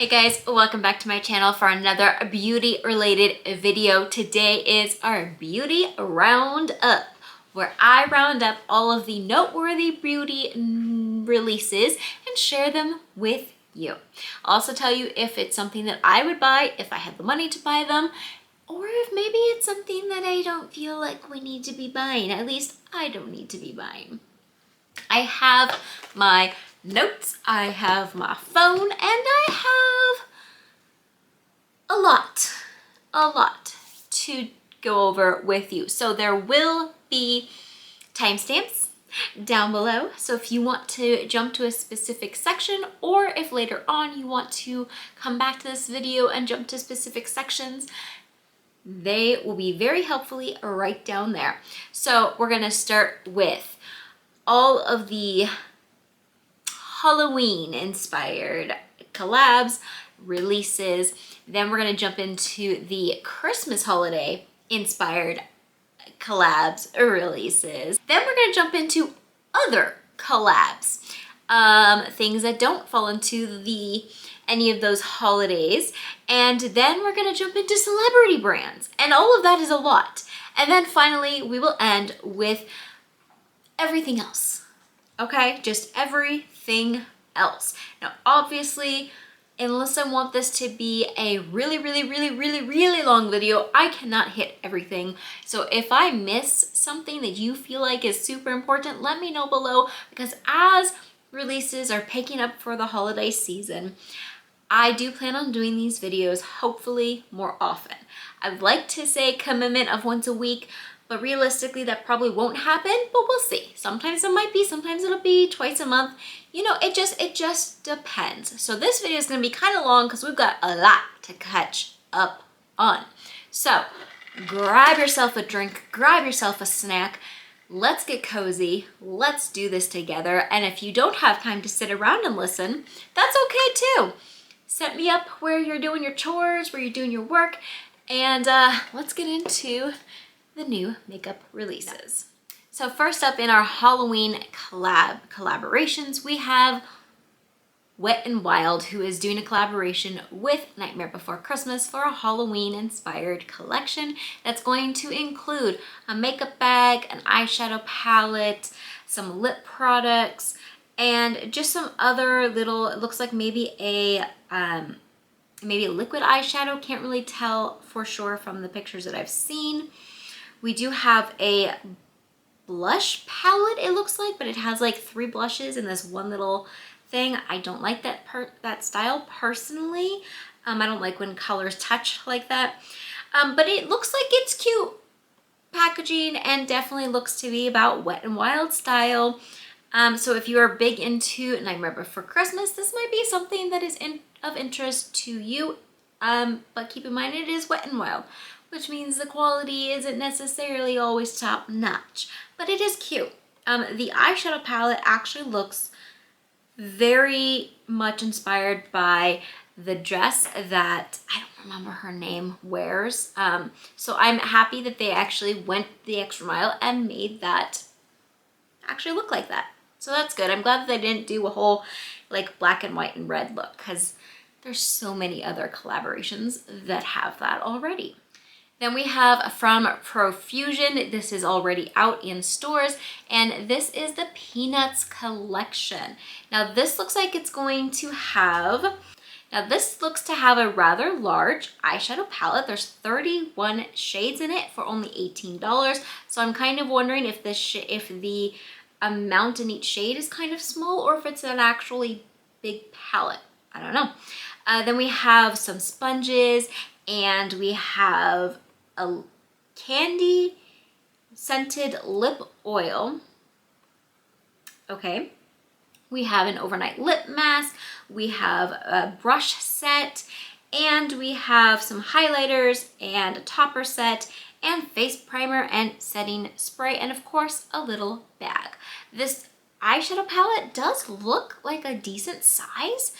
Hey guys, welcome back to my channel for another beauty related video. Today is our beauty roundup, where I round up all of the noteworthy beauty releases and share them with you. I'll also tell you if it's something that I would buy if I had the money to buy them, or if maybe it's something that I don't feel like we need to be buying. At least I don't need to be buying. I have my notes, I have my phone, and I have a lot to go over with you. So there will be timestamps down below. So if you want to jump to a specific section, or if later on you want to come back to this video and jump to specific sections, they will be very helpfully right down there. So we're gonna start with all of the Halloween inspired collabs, releases. Then we're gonna jump into the Christmas holiday inspired collabs, releases. Then we're gonna jump into other collabs, things that don't fall into any of those holidays. And then we're gonna jump into celebrity brands, and all of that is a lot. And then finally, we will end with everything else. Okay, just everything else. Now, obviously, unless I want this to be a really long video, I cannot hit everything. So if I miss something that you feel like is super important, let me know below, because as releases are picking up for the holiday season, I do plan on doing these videos hopefully more often. I'd like to say commitment of once a week, but realistically that probably won't happen, but we'll see. Sometimes it might be, sometimes it'll be twice a month. You know, it just depends. So this video is gonna be kind of long because we've got a lot to catch up on. So grab yourself a drink, grab yourself a snack, let's get cozy, let's do this together. And if you don't have time to sit around and listen, that's okay too. Set me up where you're doing your chores, where you're doing your work, and let's get into the new makeup releases. So first up in our Halloween collaborations, we have Wet n Wild, who is doing a collaboration with Nightmare Before Christmas for a Halloween inspired collection that's going to include a makeup bag, an eyeshadow palette, some lip products, and just some other little, it looks like maybe a liquid eyeshadow. Can't really tell for sure from the pictures that I've seen. We do have a blush palette, it looks like, but it has like 3 blushes in this one little thing. I don't like that style personally. I don't like when colors touch like that. But it looks like it's cute packaging and definitely looks to be about Wet n Wild style. So if you are big into Nightmare Before Christmas, this might be something that is of interest to you. But keep in mind it is Wet n Wild, which means the quality isn't necessarily always top notch, but it is cute. The eyeshadow palette actually looks very much inspired by the dress that, I don't remember her name, wears. So I'm happy that they actually went the extra mile and made that actually look like that. So that's good. I'm glad that they didn't do a whole like black and white and red look, because there's so many other collaborations that have that already. Then we have from Profusion, this is already out in stores, and this is the Peanuts collection. Now this looks like it's going to have, this looks to have a rather large eyeshadow palette. There's 31 shades in it for only $18. So I'm kind of wondering if the amount in each shade is kind of small, or if it's an actually big palette. I don't know. Then we have some sponges, and we have a candy scented lip oil. Okay. We have an overnight lip mask. We have a brush set, and we have some highlighters and a topper set and face primer and setting spray, and of course a little bag. This eyeshadow palette does look like a decent size.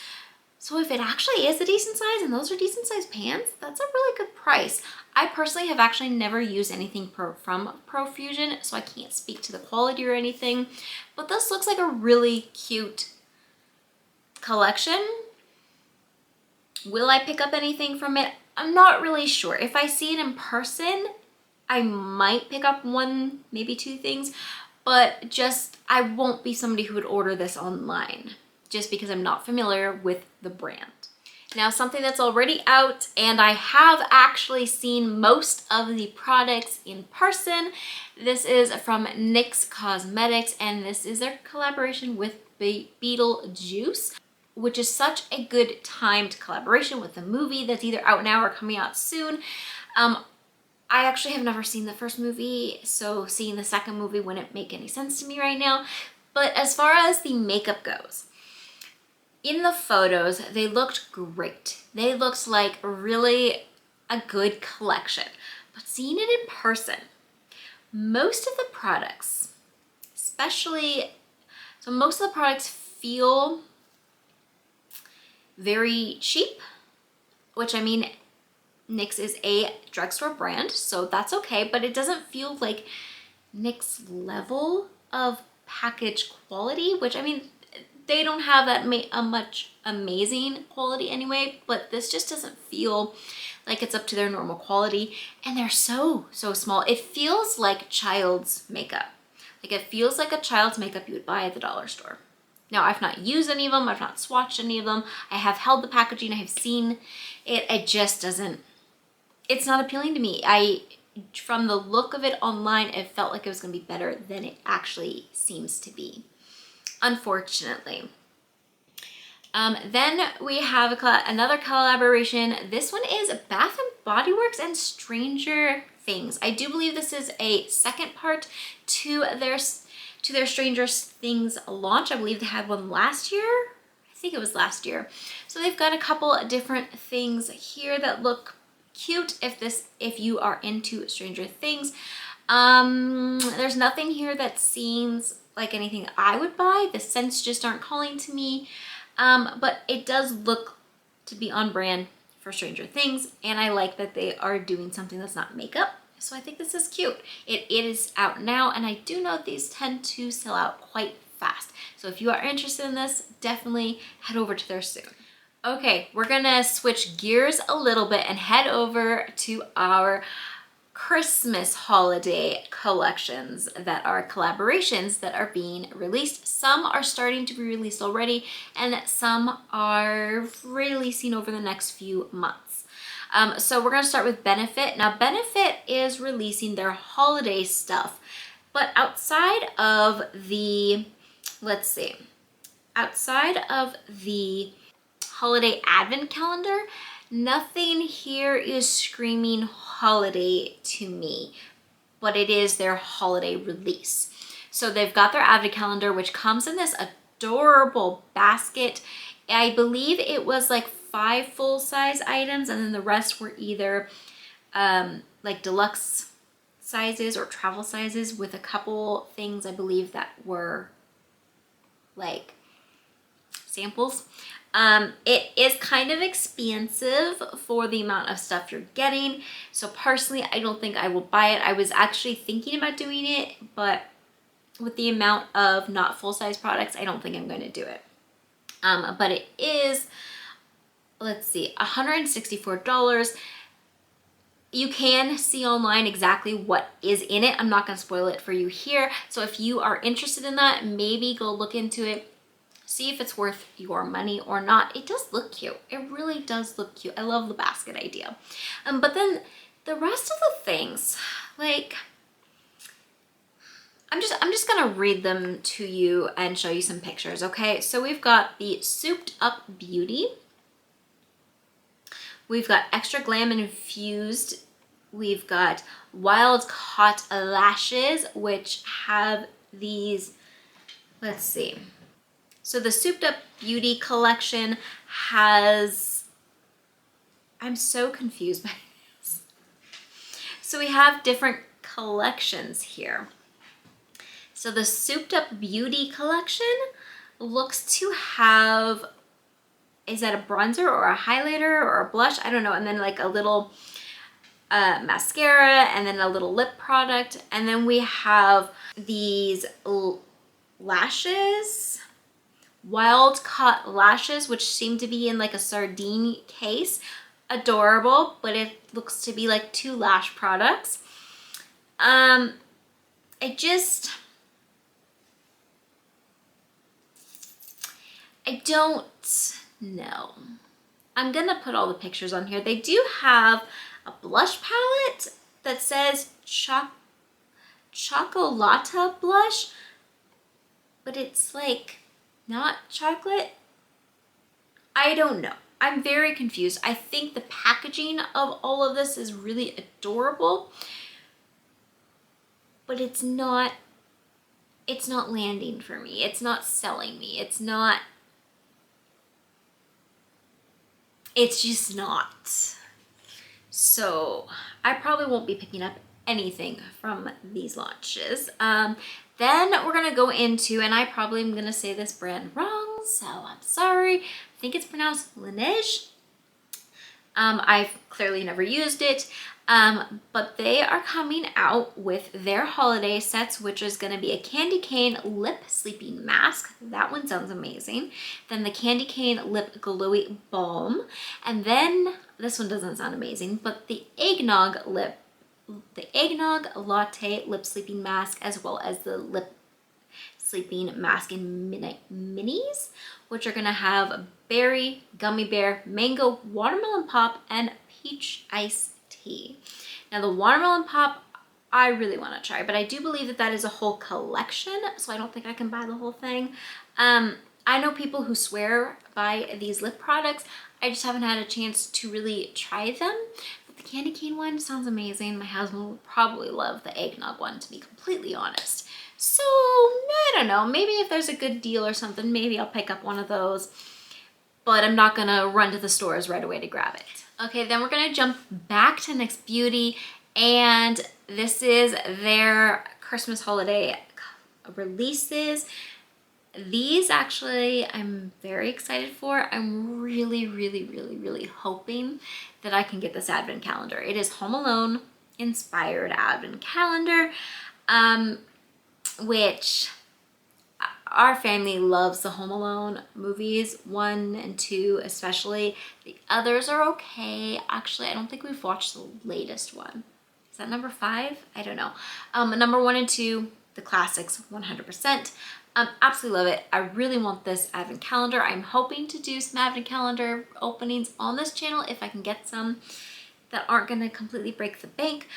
So if it actually is a decent size and those are decent size pans, that's a really good price. I personally have actually never used anything from Profusion, so I can't speak to the quality or anything, but this looks like a really cute collection. Will I pick up anything from it? I'm not really sure. If I see it in person, I might pick up one, maybe two things, but just I won't be somebody who would order this online just because I'm not familiar with the brand. Now, something that's already out, and I have actually seen most of the products in person. This is from NYX Cosmetics, and this is their collaboration with Beetlejuice, which is such a good timed collaboration with the movie that's either out now or coming out soon. I actually have never seen the first movie, so seeing the second movie wouldn't make any sense to me right now. But as far as the makeup goes, in the photos, they looked great. They looked like really a good collection. But seeing it in person, most of the products, most of the products feel very cheap, which I mean, NYX is a drugstore brand, so that's okay, but it doesn't feel like NYX level of package quality, which I mean, they don't have that much amazing quality anyway, but this just doesn't feel like it's up to their normal quality, and they're so small. It feels like child's makeup. Like it feels like a child's makeup you would buy at the dollar store. Now, I've not used any of them, I've not swatched any of them, I have held the packaging, I have seen it, it just doesn't, it's not appealing to me. From the look of it online, it felt like it was going to be better than it actually seems to be, unfortunately. Then we have another collaboration. This one is Bath & Body Works and Stranger Things. I do believe this is a second part to their Stranger Things launch. I believe they had one last year. I think it was last year. So they've got a couple of different things here that look cute if you are into Stranger Things. There's nothing here that seems like anything I would buy. The scents just aren't calling to me. But it does look to be on brand for Stranger Things, and I like that they are doing something that's not makeup. So I think this is cute. It is out now, and I do know these tend to sell out quite fast. So if you are interested in this, definitely head over to there soon. Okay, we're gonna switch gears a little bit and head over to our Christmas holiday collections that are collaborations that are being released. Some are starting to be released already, and some are releasing over the next few months. So we're gonna start with Benefit. Now, Benefit is releasing their holiday stuff, but outside of the, outside of the holiday advent calendar, nothing here is screaming holiday to me, but it is their holiday release. So they've got their advent calendar, which comes in this adorable basket. I believe it was like 5 full-size items, and then the rest were either like deluxe sizes or travel sizes, with a couple things I believe that were like samples. It is kind of expensive for the amount of stuff you're getting. So personally, I don't think I will buy it. I was actually thinking about doing it, but with the amount of not full-size products, I don't think I'm going to do it. But it is, $164. You can see online exactly what is in it. I'm not going to spoil it for you here. So if you are interested in that, maybe go look into it. See if it's worth your money or not. It does look cute. It really does look cute. I love the basket idea. But then the rest of the things, like, I'm just gonna read them to you and show you some pictures, okay? So we've got the Souped Up Beauty. We've got Extra Glam Infused. We've got Wild Caught Lashes, which have these, So the Souped Up Beauty collection has, I'm so confused by this. So we have different collections here. So the Souped Up Beauty collection looks to have, is that a bronzer or a highlighter or a blush? I don't know. And then like a little mascara, and then a little lip product. And then we have these lashes, wild caught lashes, which seem to be in like a sardine case. Adorable, but it looks to be like 2 lash products. I don't know. I'm gonna put all the pictures on here. They do have a blush palette that says Chocolata blush, but it's like not chocolate. I don't know. I'm very confused. I think the packaging of all of this is really adorable, but it's not landing for me. It's not selling me. It's just not. So I probably won't be picking up anything from these launches. Then we're gonna go into, and I probably am gonna say this brand wrong, so I'm sorry. I think it's pronounced Laneige. I've clearly never used it, but they are coming out with their holiday sets, which is going to be a candy cane lip sleeping mask. That one sounds amazing. Then the candy cane lip glowy balm, and then this one doesn't sound amazing, but the eggnog latte lip sleeping mask, as well as the lip sleeping mask in midnight minis, which are gonna have berry, gummy bear, mango, watermelon pop, and peach iced tea. Now the watermelon pop, I really want to try, but I do believe that that is a whole collection, so I don't think I can buy the whole thing. I know people who swear by these lip products. I just haven't had a chance to really try them. But the candy cane one sounds amazing. My husband will probably love the eggnog one, to be completely honest. So I don't know, maybe if there's a good deal or something, maybe I'll pick up one of those, but I'm not gonna run to the stores right away to grab it. Okay, then we're gonna jump back to NYX Beauty, and this is their Christmas holiday releases. These actually I'm very excited for. I'm really hoping that I can get this advent calendar. It is Home Alone inspired advent calendar, which our family loves the Home Alone movies, 1 and 2 especially. The others are okay. Actually, I don't think we've watched the latest one. Is that number 5? I don't know. Number 1 and 2, the classics, 100%. Absolutely love it. I really want this advent calendar. I'm hoping to do some advent calendar openings on this channel if I can get some that aren't gonna completely break the bank.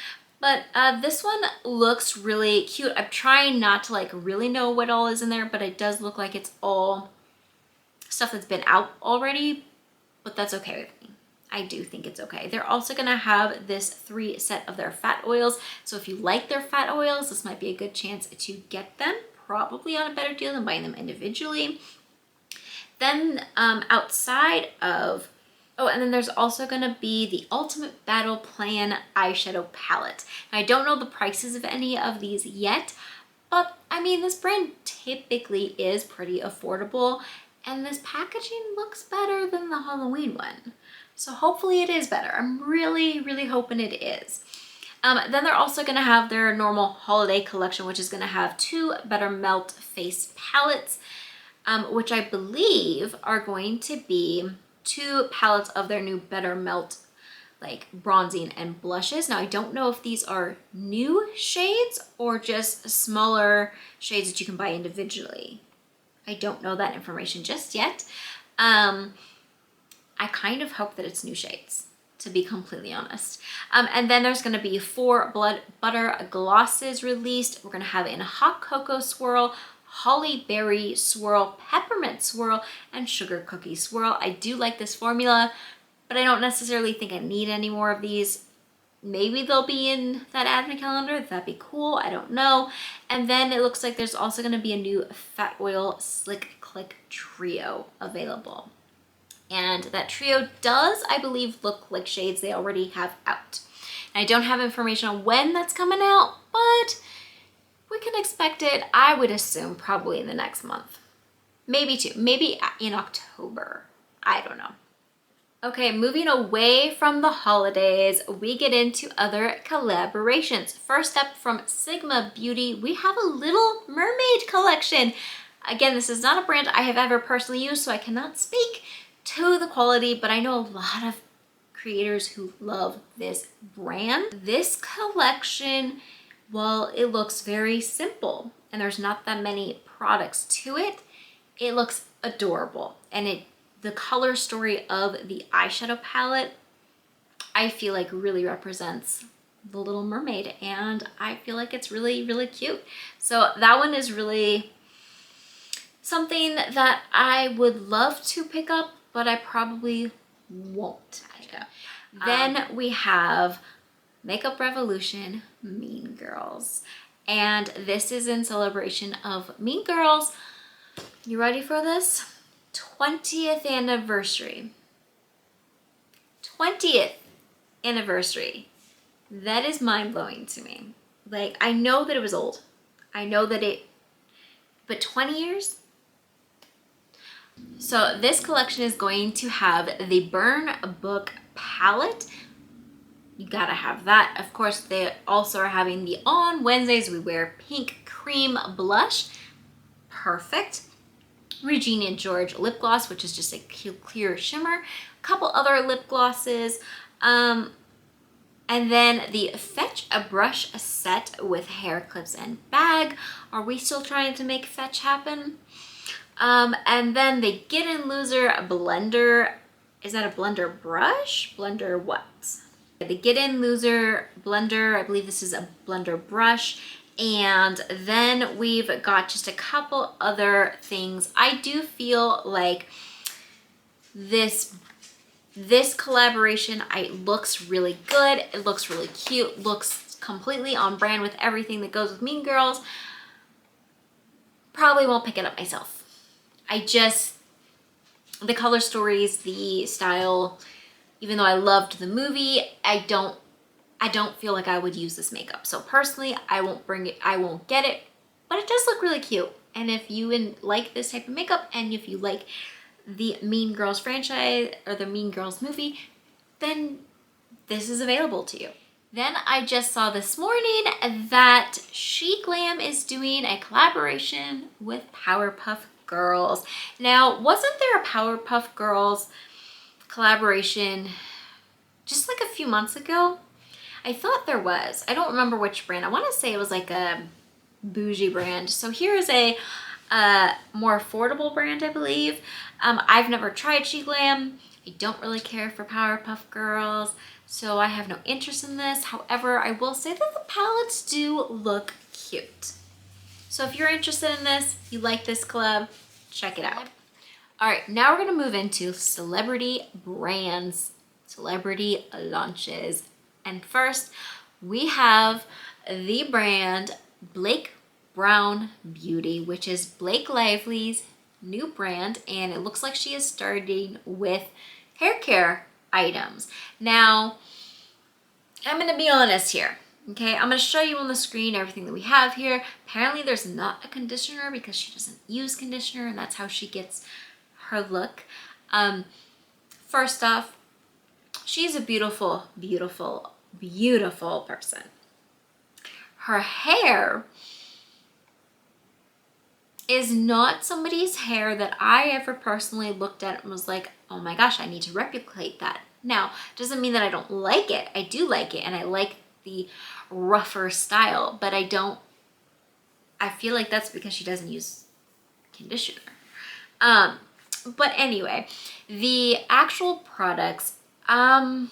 But this one looks really cute. I'm trying not to like really know what all is in there, but it does look like it's all stuff that's been out already, but that's okay with me. I do think it's okay. They're also gonna have this 3 set of their fat oils. So if you like their fat oils, this might be a good chance to get them, probably on a better deal than buying them individually. Then outside of, oh, and then there's also gonna be the Ultimate Battle Plan eyeshadow palette. Now, I don't know the prices of any of these yet, but I mean, this brand typically is pretty affordable, and this packaging looks better than the Halloween one. So hopefully it is better. I'm really hoping it is. Then they're also gonna have their normal holiday collection, which is gonna have 2 Better Melt face palettes, which I believe are going to be 2 palettes of their new Better Melt like bronzing and blushes. Now I don't know if these are new shades or just smaller shades that you can buy individually. I don't know that information just yet. I kind of hope that it's new shades, to be completely honest. And then there's gonna be 4 Blood Butter glosses released. We're gonna have it in a Hot Cocoa Swirl, Holly Berry Swirl, Peppermint Swirl, and Sugar Cookie Swirl. I do like this formula, but I don't necessarily think I need any more of these. Maybe they'll be in that advent calendar. That'd be cool. I don't know. And then it looks like there's also gonna be a new Fat Oil Slick Click Trio available. And that trio does, I believe, look like shades they already have out. And I don't have information on when that's coming out, but we can expect it, I would assume, probably in the next month. Maybe 2, maybe in October. I don't know. Okay, moving away from the holidays, we get into other collaborations. First up, from Sigma Beauty, we have a Little Mermaid collection. Again, this is not a brand I have ever personally used, so I cannot speak to the quality, but I know a lot of creators who love this brand. This collection, while it looks very simple and there's not that many products to it, it looks adorable. And the color story of the eyeshadow palette, I feel like really represents the Little Mermaid, and I feel like it's really, really cute. So that one is really something that I would love to pick up, but I probably won't pick up. Then we have Makeup Revolution Mean Girls. And this is in celebration of Mean Girls. You ready for this? 20th anniversary. 20th anniversary. That is mind-blowing to me. Like, I know that it was old. I know that but 20 years? So this collection is going to have the Burn Book palette. You gotta have that. Of course, they also are having the On Wednesdays We Wear Pink Cream Blush. Perfect. Regina George lip gloss, which is just a clear shimmer. A couple other lip glosses. And then the Fetch a Brush set with hair clips and bag. Are we still trying to make Fetch happen? And then the Get In Loser blender. Is that a blender brush? Blender what? The Get In Loser blender. I believe this is a blender brush. And then we've got just a couple other things. I do feel like this collaboration, it looks really good. It looks really cute. Looks completely on brand with everything that goes with Mean Girls. Probably won't pick it up myself. The color stories, the style, even though I loved the movie, I don't feel like I would use this makeup. So personally, I won't get it, but it does look really cute. And if you like this type of makeup, and if you like the Mean Girls franchise or the Mean Girls movie, then this is available to you. Then I just saw this morning that She Glam is doing a collaboration with Powerpuff Girls. Now, wasn't there a Powerpuff Girls collaboration just like a few months ago? I thought there was. I don't remember which brand. I want to say it was like a bougie brand. So here is a more affordable brand, I believe. I've never tried She Glam. I don't really care for Powerpuff Girls, so I have no interest in this. However, I will say that the palettes do look cute. So if you're interested in this, you like this collab, check it out. All right, now we're gonna move into celebrity brands, celebrity launches. And first, we have the brand Blake Brown Beauty, which is Blake Lively's new brand, and it looks like she is starting with hair care items. Now, I'm gonna be honest here, okay? I'm gonna show you on the screen everything that we have here. Apparently there's not a conditioner because she doesn't use conditioner, and that's how she gets her look. First off, she's a beautiful, beautiful, beautiful person. Her hair is not somebody's hair that I ever personally looked at and was like, oh my gosh, I need to replicate that. Now, doesn't mean that I don't like it. I do like it, and I like the rougher style, but I feel like that's because she doesn't use conditioner. But anyway, the actual products, I've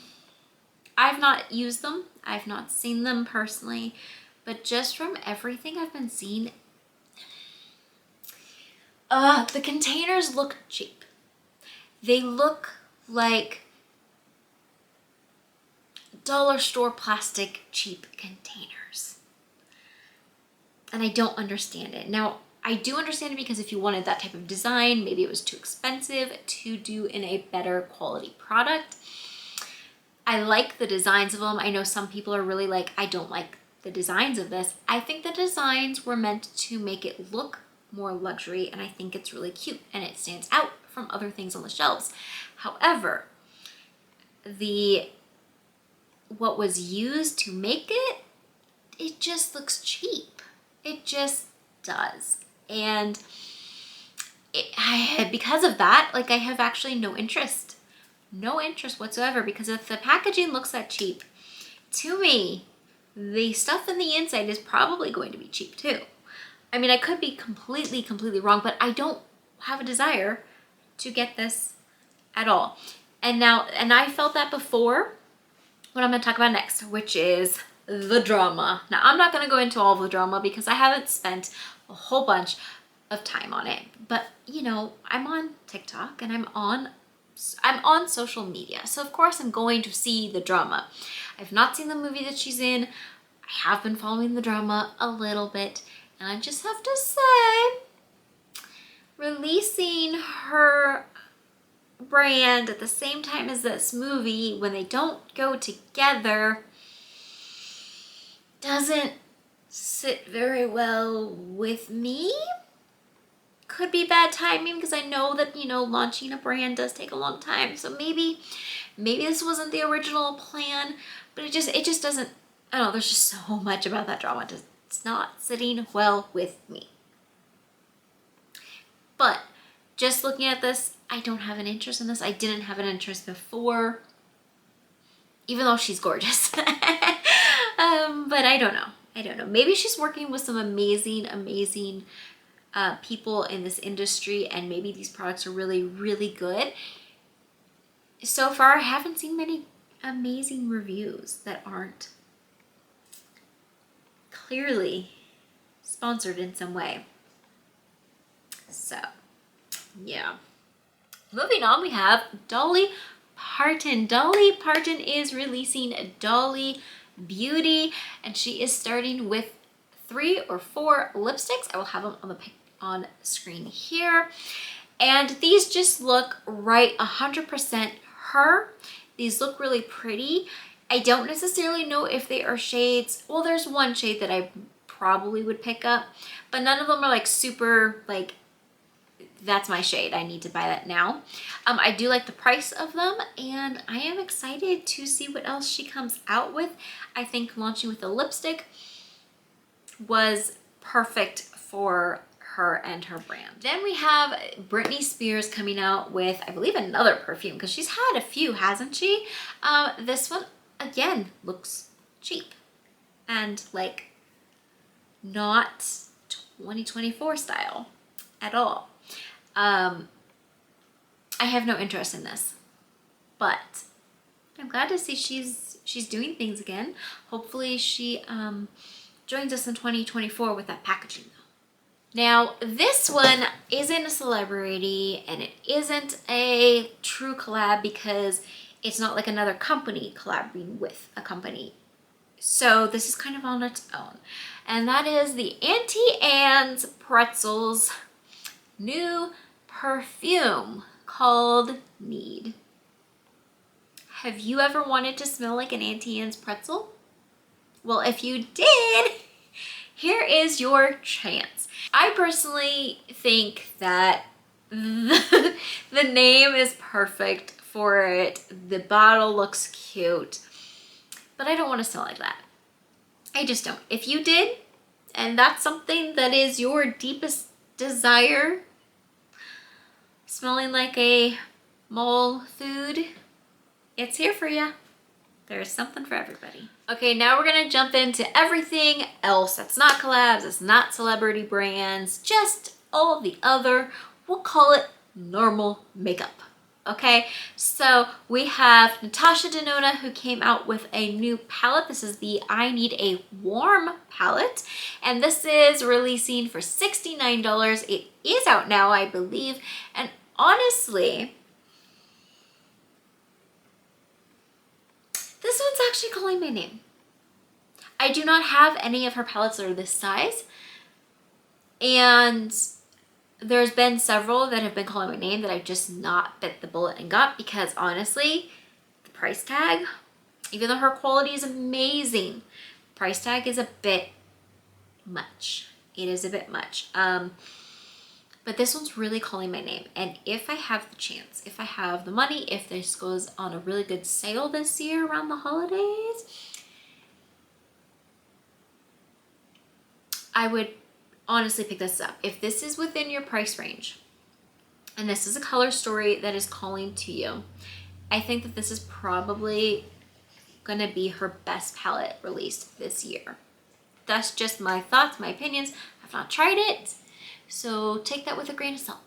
not used them. I've not seen them personally, but just from everything I've been seeing, the containers look cheap. They look like dollar store plastic cheap containers. And I don't understand it. Now, I do understand it because if you wanted that type of design, maybe it was too expensive to do in a better quality product. I like the designs of them. I know some people are really like, I don't like the designs of this. I think the designs were meant to make it look more luxury, and I think it's really cute and it stands out from other things on the shelves. However, what was used to make it, it just looks cheap. It just does. And because of that, like I have actually no interest whatsoever, because if the packaging looks that cheap, to me, the stuff in the inside is probably going to be cheap too. I mean, I could be completely wrong, but I don't have a desire to get this at all. And I felt that before, what I'm going to talk about next, which is the drama. Now, I'm not going to go into all of the drama because I haven't spent a whole bunch of time on it. But, you know, I'm on TikTok and I'm on social media. So, of course, I'm going to see the drama. I've not seen the movie that she's in. I have been following the drama a little bit. And I just have to say, releasing her brand at the same time as this movie, when they don't go together, doesn't sit very well with me. Could be bad timing, because I know that, you know, launching a brand does take a long time. So maybe this wasn't the original plan, but it just doesn't, I don't know, there's just so much about that drama. It's not sitting well with me. But just looking at this, I don't have an interest in this. I didn't have an interest before, even though she's gorgeous. But I don't know. Maybe she's working with some amazing people in this industry, and maybe these products are really good. So far, I haven't seen many amazing reviews that aren't clearly sponsored in some way. So, yeah. Moving on, we have Dolly Parton. Dolly Parton is releasing Dolly Beauty, and she is starting with 3 or 4 lipsticks. I will have them on screen here. And these just look right 100% her. These look really pretty. I don't necessarily know if they are shades. Well, there's one shade that I probably would pick up, but none of them are like super like, that's my shade, I need to buy that now. I do like the price of them, and I am excited to see what else she comes out with. I think launching with a lipstick was perfect for her and her brand. Then we have Britney Spears coming out with, I believe, another perfume, because she's had a few, hasn't she? This one, again, looks cheap and like not 2024 style at all. I have no interest in this, but I'm glad to see she's doing things again. Hopefully she joins us in 2024 with that packaging though. Now, this one isn't a celebrity and it isn't a true collab, because it's not like another company collabing with a company. So this is kind of on its own. And that is the Auntie Anne's Pretzels new perfume called Need. Have you ever wanted to smell like an Auntie Anne's pretzel? Well, if you did, here is your chance. I personally think that the name is perfect for it. The bottle looks cute, but I don't want to smell like that. I just don't. If you did, and that's something that is your deepest desire, smelling like a mall food, it's here for you. There's something for everybody. Okay, now we're gonna jump into everything else that's not collabs, it's not celebrity brands, just all the other, we'll call it normal makeup. Okay, so we have Natasha Denona, who came out with a new palette. This is the I Need a Warm palette, and this is releasing for $69. It is out now, I believe, and honestly, this one's actually calling my name. I do not have any of her palettes that are this size, and there's been several that have been calling my name that I've just not bit the bullet and got, because honestly, the price tag, even though her quality is amazing, price tag is a bit much. It is a bit much. But this one's really calling my name. And if I have the chance, if I have the money, if this goes on a really good sale this year around the holidays, I would honestly pick this up. If this is within your price range, and this is a color story that is calling to you. I think that this is probably gonna be her best palette released this year. That's just my thoughts, my opinions. I've not tried it, so take that with a grain of salt.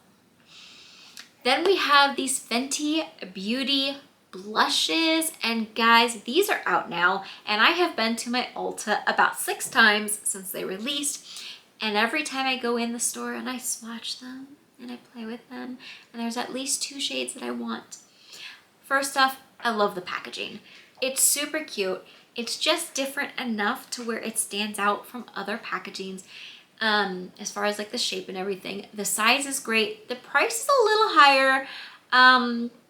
Then we have these Fenty Beauty blushes, and guys, these are out now, and I have been to my Ulta about 6 times since they released, and every time I go in the store and I swatch them and I play with them, and there's at least 2 shades that I want. First off, I love the packaging. It's super cute. It's just different enough to where it stands out from other packagings as far as like the shape and everything. The size is great. The price is a little higher,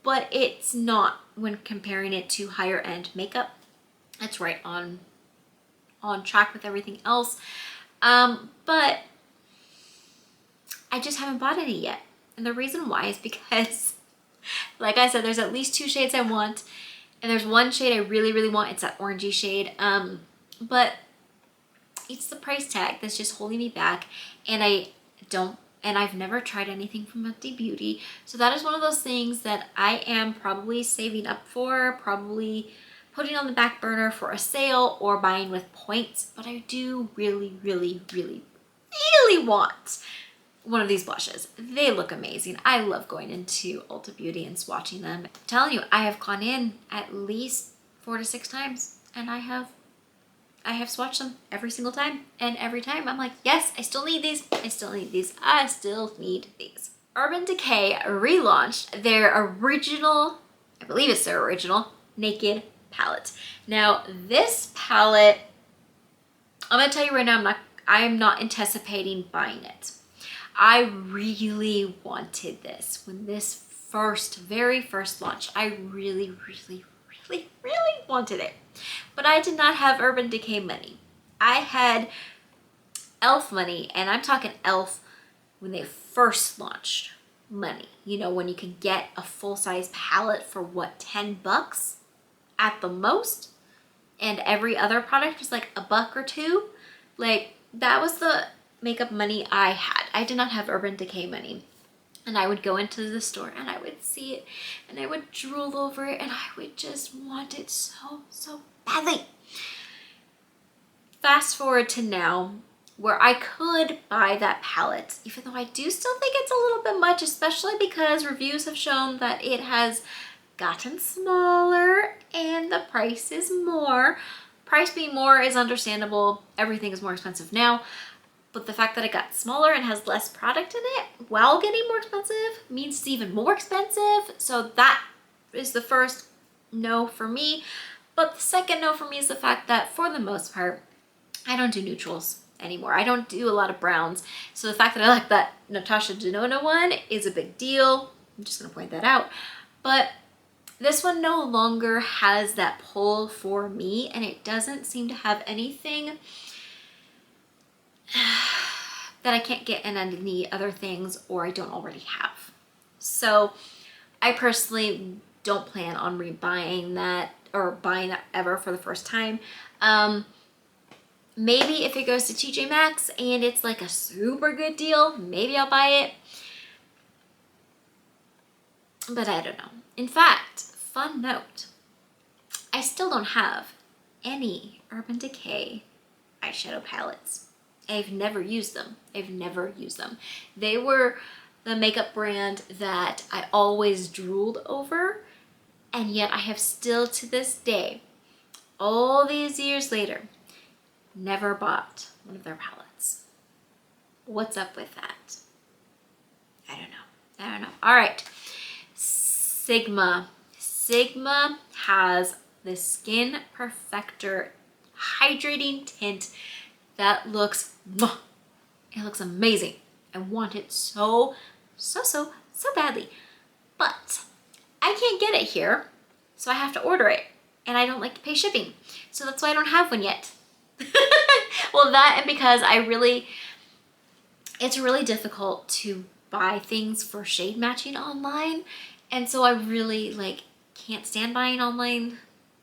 but it's not when comparing it to higher end makeup. It's right on track with everything else. But I just haven't bought any yet. And the reason why is because, like I said, there's at least 2 shades I want. And there's 1 shade I really, really want. It's that orangey shade. But it's the price tag that's just holding me back. And I've never tried anything from Fenty Beauty. So that is one of those things that I am probably saving up for, probably putting on the back burner for a sale or buying with points. But I do really, really, really, really want one of these blushes. They look amazing. I love going into Ulta Beauty and swatching them. I'm telling you, I have gone in at least 4 to 6 times, and I have swatched them every single time. And every time I'm like, yes, I still need these. I still need these. I still need these. Urban Decay relaunched their original, I believe it's their original, Naked palette. Now this palette, I'm gonna tell you right now, I'm not anticipating buying it. I really wanted this when this very first launched. I really, really, really, really wanted it. But I did not have Urban Decay money. I had e.l.f. money, and I'm talking e.l.f. when they first launched money. You know, when you can get a full-size palette for what, $10 at the most? And every other product was like $1 or $2. Like, that was the makeup money I had. I did not have Urban Decay money. And I would go into the store and I would see it and I would drool over it and I would just want it so, so badly. Fast forward to now, where I could buy that palette, even though I do still think it's a little bit much, especially because reviews have shown that it has gotten smaller and the price is more. Price being more is understandable. Everything is more expensive now. But the fact that it got smaller and has less product in it while getting more expensive means it's even more expensive. So that is the first no for me. But the second no for me is the fact that for the most part, I don't do neutrals anymore. I don't do a lot of browns. So the fact that I like that Natasha Denona one is a big deal. I'm just gonna point that out. But this one no longer has that pull for me, and it doesn't seem to have anything that I can't get in any other things or I don't already have. So I personally don't plan on rebuying that or buying that ever for the first time. Maybe if it goes to TJ Maxx and it's like a super good deal, maybe I'll buy it. But I don't know. In fact, fun note, I still don't have any Urban Decay eyeshadow palettes. I've never used them. I've never used them. They were the makeup brand that I always drooled over, and yet I have still to this day, all these years later, never bought one of their palettes. What's up with that? I don't know. I don't know. All right. Sigma. Sigma has the Skin Perfector Hydrating Tint that looks, it looks amazing. I want it so badly, but I can't get it here, so I have to order it, and I don't like to pay shipping, so that's why I don't have one yet. Well, that and because it's really difficult to buy things for shade matching online, and so I really can't stand buying online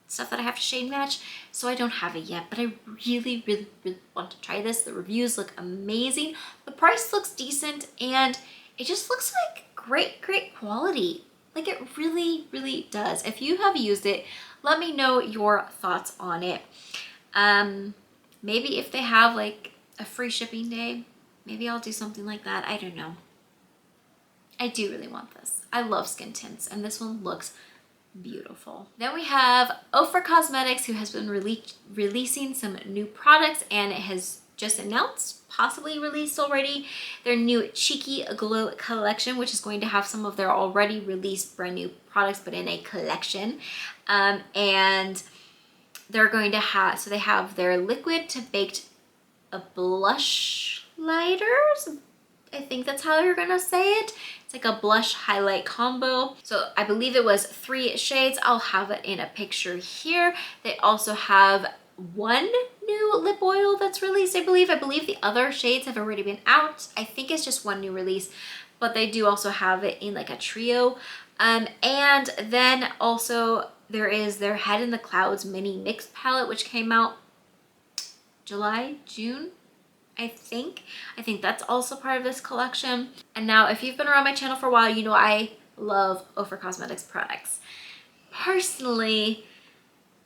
stuff that I have to shade match, so I don't have it yet, but I really, really, really want to try this. The reviews look amazing. The price looks decent, and it just looks like great quality. Like it really, really does. If you have used it, let me know your thoughts on it. Maybe if they have like a free shipping day, maybe I'll do something like that. I don't know. I do really want this. I love skin tints, and this one looks beautiful. Then we have Ofra Cosmetics, who has been releasing some new products, and it has just announced, possibly released already, their new Cheeky Glow collection, which is going to have some of their already released brand new products, but in a collection. And they're going to have, so they have their liquid to baked blush lighters. I think that's how you're gonna say it. It's like a blush highlight combo. So I believe it was 3 shades. I'll have it in a picture here. They also have 1 new lip oil that's released, I believe. I believe the other shades have already been out. I think it's just 1 new release, but they do also have it in like a trio. And then also there is their Head in the Clouds mini mix palette, which came out July, June, I think that's also part of this collection. And now if you've been around my channel for a while, you know I love Ofra Cosmetics products. Personally,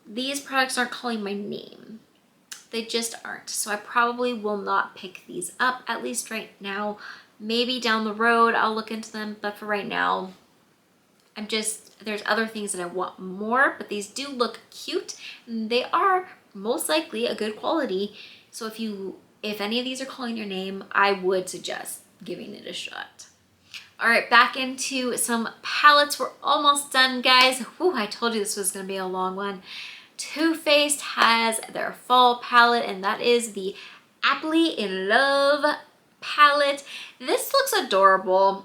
these products aren't calling my name. They just aren't. So I probably will not pick these up, at least right now. Maybe down the road I'll look into them, but for right now, there's other things that I want more, but these do look cute and they are most likely a good quality. So if any of these are calling your name, I would suggest giving it a shot. All right, back into some palettes. We're almost done, guys. Whew, I told you this was gonna be a long one. Too Faced has their fall palette, and that is the Aptly in Love palette. This looks adorable.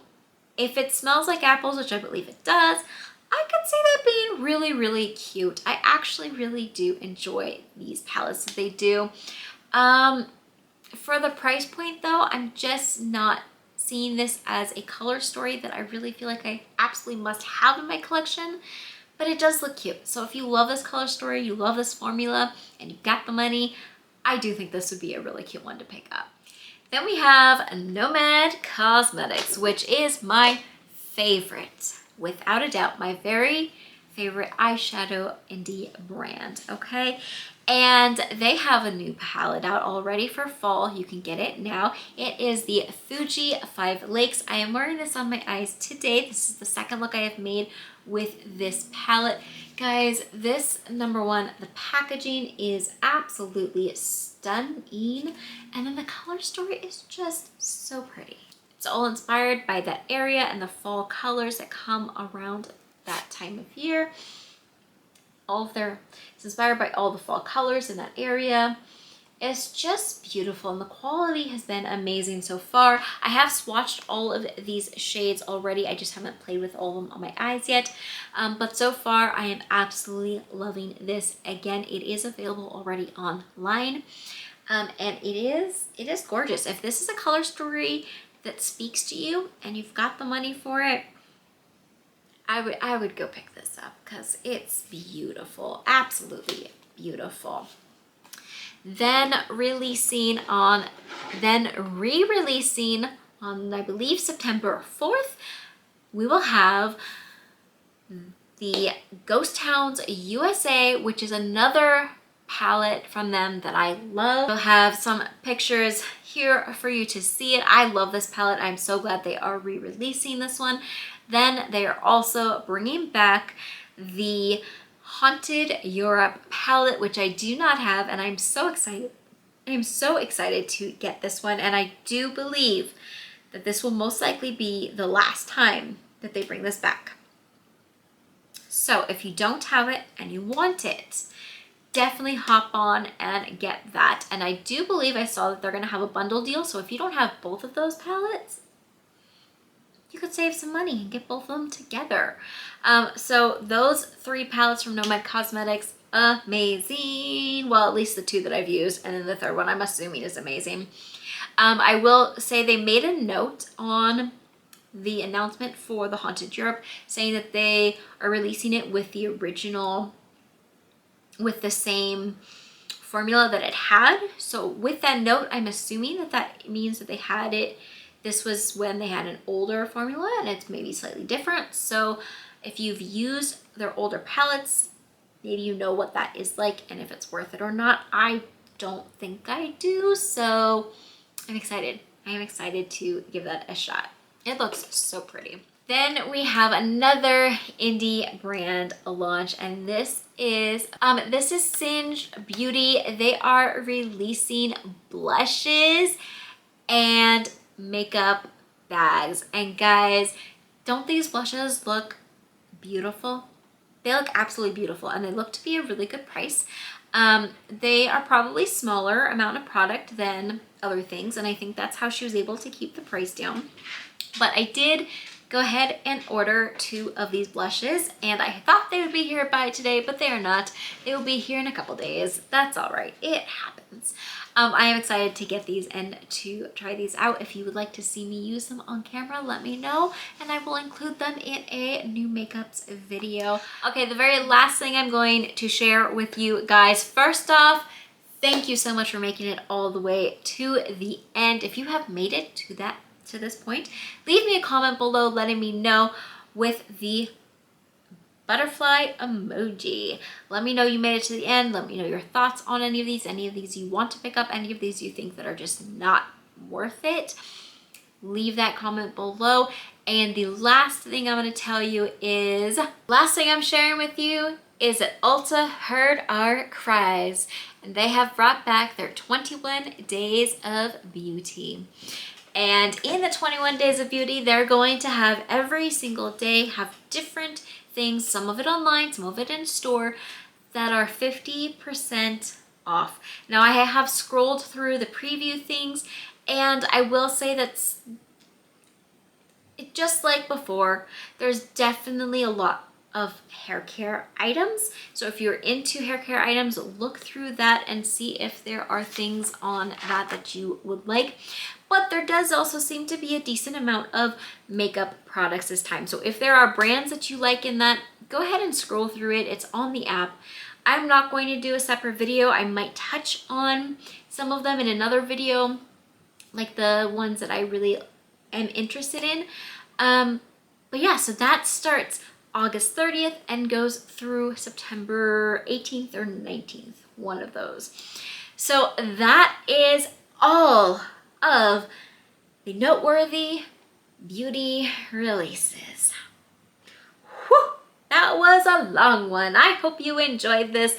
If it smells like apples, which I believe it does, I could see that being really, really cute. I actually really do enjoy these palettes that they do. For the price point though, I'm just not seeing this as a color story that I really feel like I absolutely must have in my collection, but it does look cute. So if you love this color story, you love this formula, and you got the money, I do think this would be a really cute one to pick up. Then we have Nomad Cosmetics, which is my favorite, without a doubt, my very favorite eyeshadow indie brand, okay? And they have a new palette out already for fall. You can get it now. It is the Fuji 5 Lakes. I am wearing this on my eyes today. This is the second look I have made with this palette. Guys, this, number one, the packaging is absolutely stunning. And then the color story is just so pretty. It's all inspired by that area and the fall colors that come around that time of year. It's inspired by all the fall colors in that area. It's just beautiful, and the quality has been amazing so far. I have swatched all of these shades already. I just haven't played with all of them on my eyes yet. But so far, I am absolutely loving this. Again, it is available already online. And it is gorgeous. If this is a color story that speaks to you and you've got the money for it, I would go pick this up because it's beautiful, absolutely beautiful. Then re-releasing on, I believe, September 4th, we will have the Ghost Towns USA, which is another palette from them that I love. I'll have some pictures here for you to see it. I love this palette. I'm so glad they are re-releasing this one. Then they are also bringing back the Haunted Europe palette, which I do not have, and I'm so excited. I'm so excited to get this one, and I do believe that this will most likely be the last time that they bring this back. So if you don't have it and you want it, definitely hop on and get that. And I do believe I saw that they're going to have a bundle deal, so if you don't have both of those palettes, you could save some money and get both of them together. So those 3 palettes from Nomad Cosmetics, amazing. Well, at least the 2 that I've used, and then the 3rd one I'm assuming is amazing. I will say they made a note on the announcement for the Haunted Europe saying that they are releasing it with the original, with the same formula that it had. So with that note, I'm assuming that that means that they had it This was when they had an older formula and it's maybe slightly different. So if you've used their older palettes, maybe you know what that is like and if it's worth it or not. I don't think I do, so I'm excited. I am excited to give that a shot. It looks so pretty. Then we have another indie brand launch, and this is Singe Beauty. They are releasing blushes and makeup bags. And guys, don't these blushes look beautiful? They look absolutely beautiful, and they look to be a really good price. They are probably smaller amount of product than other things, and I think that's how she was able to keep the price down. But I did go ahead and order 2 of these blushes, and I thought they would be here by today, but they are not. They will be here in a couple days. That's all right. It happens. I am excited to get these and to try these out. If you would like to see me use them on camera, let me know, and I will include them in a new makeups video. Okay, the very last thing I'm going to share with you guys. First off, thank you so much for making it all the way to the end. If you have made it to this point, leave me a comment below letting me know with the butterfly emoji. Let me know you made it to the end. Let me know your thoughts on any of these you want to pick up, any of these you think that are just not worth it. Leave that comment below. And the last thing I'm going to tell you is, last thing I'm sharing with you is that Ulta heard our cries, and they have brought back their 21 days of beauty. And in the 21 days of beauty, they're going to have every single day have different things, some of it online, some of it in store, that are 50% off. Now I have scrolled through the preview things, and I will say that just like before, there's definitely a lot of hair care items. So if you're into hair care items, look through that and see if there are things on that you would like. But there does also seem to be a decent amount of makeup products this time. So if there are brands that you like in that, go ahead and scroll through it. It's on the app. I'm not going to do a separate video. I might touch on some of them in another video, like the ones that I really am interested in. But yeah, so that starts August 30th and goes through September 18th or 19th, one of those. So that is all of the noteworthy beauty releases. Whew, that was a long one. I hope you enjoyed this.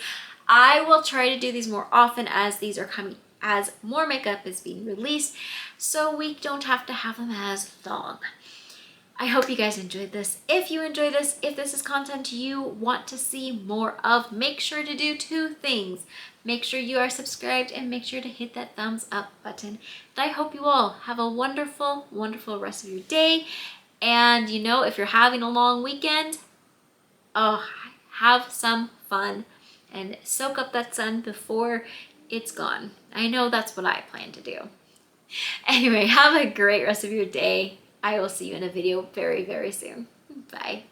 I will try to do these more often as these are coming, as more makeup is being released, so we don't have to have them as long. I hope you guys enjoyed this. If you enjoyed this, if this is content you want to see more of, make sure to do 2 things. Make sure you are subscribed and make sure to hit that thumbs up button. And I hope you all have a wonderful, wonderful rest of your day. And you know, if you're having a long weekend, have some fun and soak up that sun before it's gone. I know that's what I plan to do. Anyway, have a great rest of your day. I will see you in a video very, very soon. Bye.